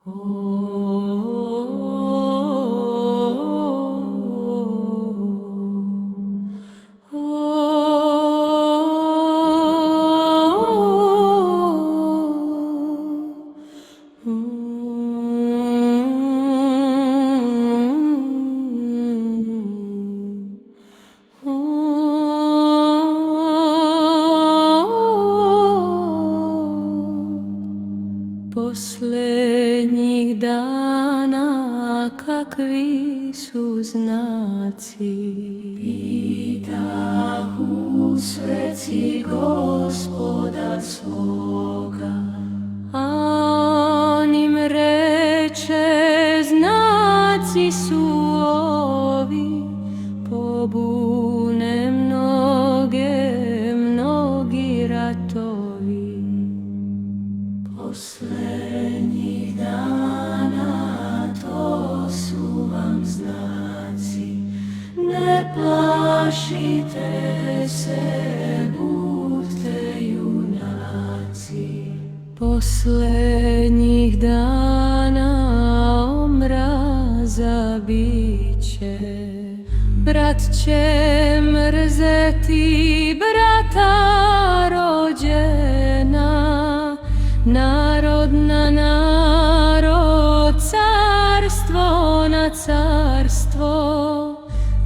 Posljednjih dana kakvi su znaci, pitahu sveci Gospoda svoga, a on im reče, znaci su ovi, pobune mnogi ratovi. Posljednjih dana to su vam znaci, ne plašite se, budite junaci. Posljednjih dana omraza biće, brat će mrzeti brata rođena, narod na narod, carstvo na carstvo,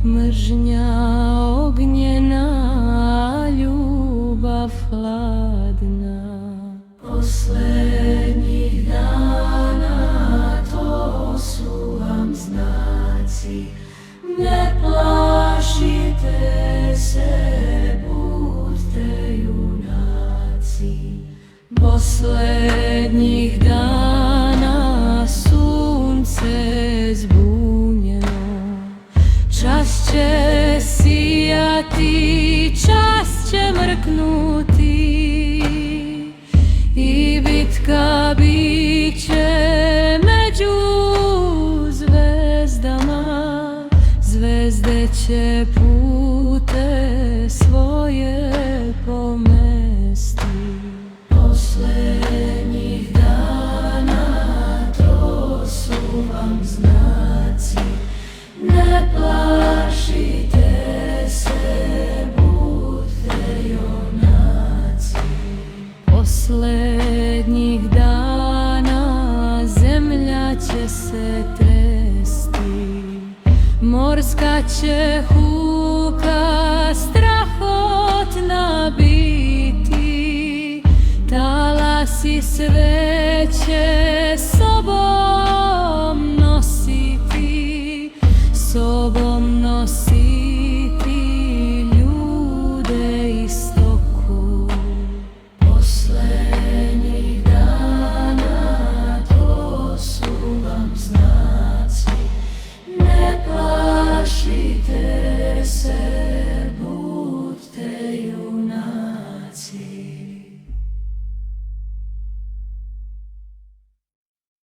mržnja ognjena, ljubav hladna. Posljednjih dana to su vam znaci, ne plašite se, budite junaci. Posljednjih dana sunce zbunjeno, čas će sijati, čas će mrknuti, i bitka biće među zvezdama, zvezde će pute svoje pomesti. Posljednjih dana to su vam znaci, ne plašite se, budite junaci. Posljednjih dana zemlja će se tresti, morska će huka strahotna biti, talasi sve će